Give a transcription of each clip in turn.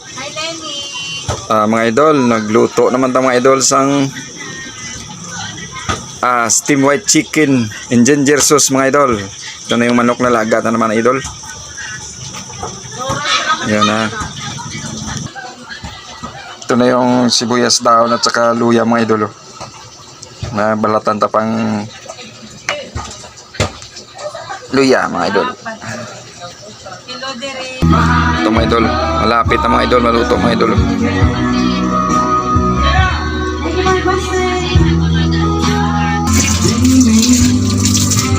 Hi, Lenny. Mga idol, nagluto naman tayo mga idol sang steam white chicken and ginger sauce mga idol. Ito na yung manok na laga na naman idol. Yan na. Ito na yung sibuyas daon at saka luya mga idol. Na balatan ta pang luya mga idol. Hello, Dere. Ito mga idol, malapit na mga idol, maluto mga idol.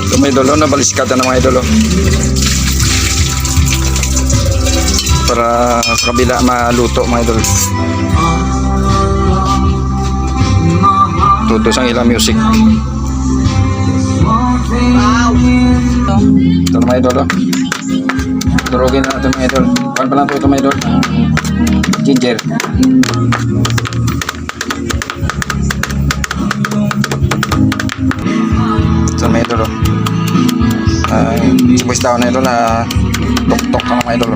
Ito mga idol, nabaliskada na mga idol. Para sa kabila maluto mga idol. Tutos ang ilang music. Wow. Ito na mga idol. Durugin na natin mga idol. Kuhan pa lang ito mga idol. Ginger. Ito mga idol. Sibuyas daon na idol na tok-tok ka mga idol.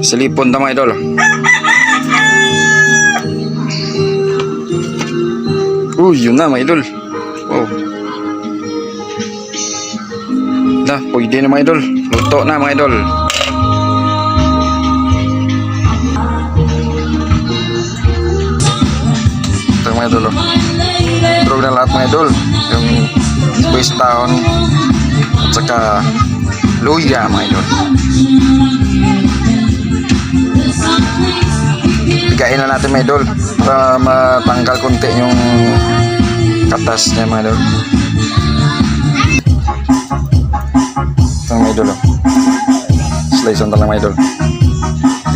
Silipon ta mga idol. Yun na mga idol. Wow. Na, pwede na mga idol. Luto na mga idol. Ito mga idol. Drog na lahat mga idol. Yung sibuyas daon at saka luya mga idol. Bigayin na natin mga idol para matanggal konti yung katas niya mga idol. Ito mga idol. Slice on talang mga idol.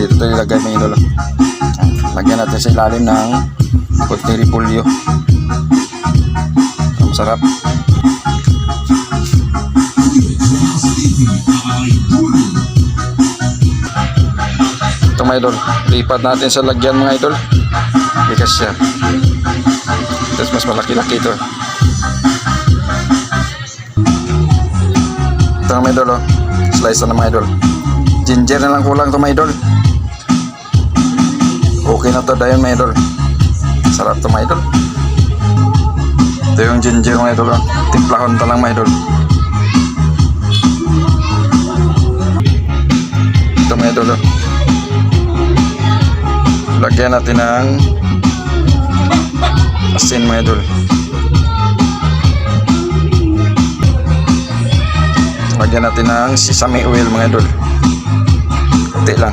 Dito ito ilagay mga idol. Lagyan natin sa ilalim ng konting repolyo. Masarap. Ito mga idol, lipat natin sa lagyan mga idol. Bigas siya. Tapos mas malaki-laki ito. Ito mga idol, slice na mga idol. Ginger na lang kulang ito mga idol. Okay na ito dahil mga idol. Sarap ito mga idol. Ito yung ginger mga idol. Timplahon ito lang mga idol. Ito mga idol. Lagyan natin ng asin mga idol. Lagyan natin ng sesame oil mga idol. Kunti lang.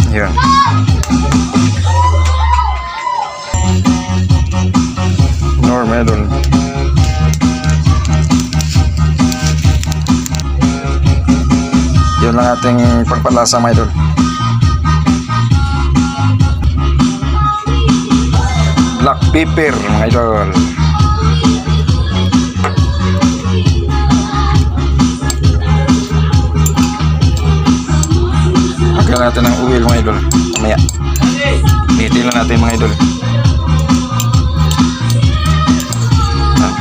Yun. Mga idol. Yun lang ating pagpalasa mga idol. Black pepper mga idol. Lagyan natin ng oil mga idol. Mamaya nitin lang natin mga idol.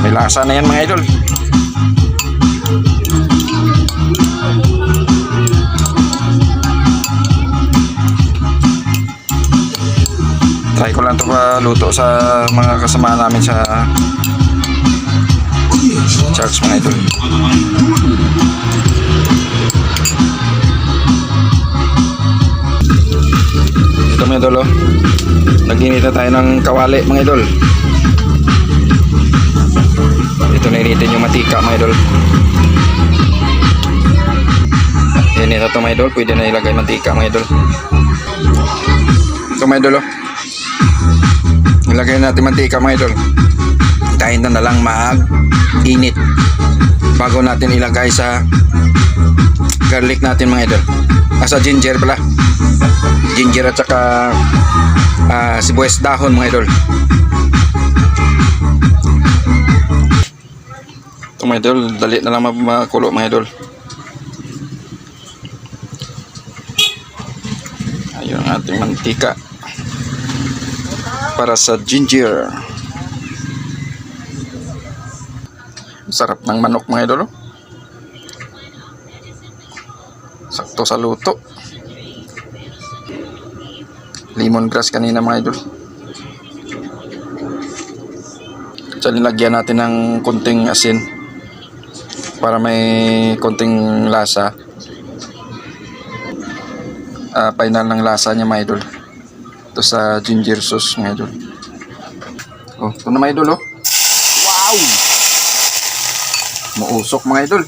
May lasa na yan mga idol. Try ko lang ito luto sa mga kasama namin sa church mga idol. Ito mga idol, nag-init na tayo ng kawali mga idol. Ito na initin yung matika mga idol. Init na ito mga idol, pwede na ilagay mantika mga idol. Ito mga idol, ilagay natin mantika mga idol. Dahil na lang mag-init bago natin ilagay sa garlic natin mga idol. Sa ginger pala. Ginger at saka sibuyas dahon mga idol. Ito mga idol, dali na lang makulo mga idol. Ayun ang ating mantika para sa ginger. Sarap ng manok mga idol. Sakto sa luto. Lemongrass kanina mga idol. So, nilagyan natin ng konting asin para may konting lasa. Final ng lasa niya mga idol. Ito sa ginger sauce mga idol. Oh, ito na mga idol. Wow! Muusok mga idol.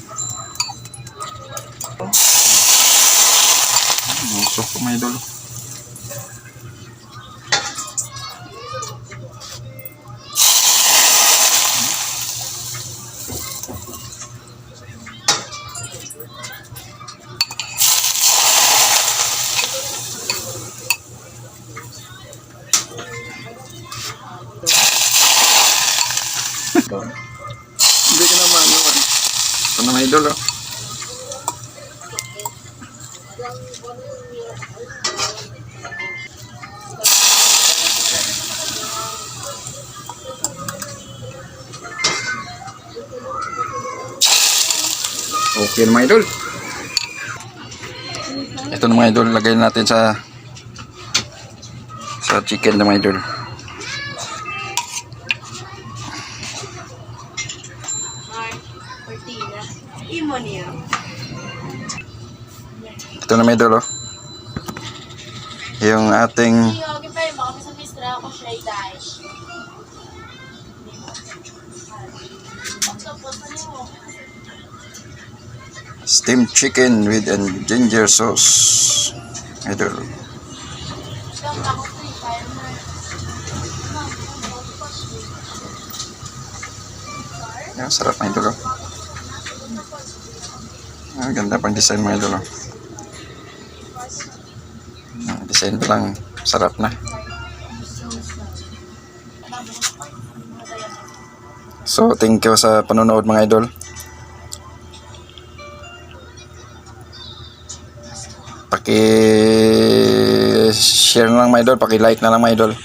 Muusok mga idol. Hindi ka naman ito na mga idol. Okay na mga idol. Ito na mga idol, lagay natin sa chicken na mga idol. Ito na mga idol. Yung ating steamed chicken with ginger sauce. Idol. Yan, sarap mga idol. Ganda pang design mga idol. Design pa lang, sarap na. So, thank you sa panonood mga idol. Paki-share na lang mga idol, paki-like na lang mga idol.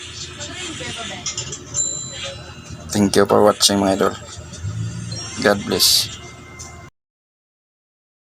Thank you for watching mga idol. God bless.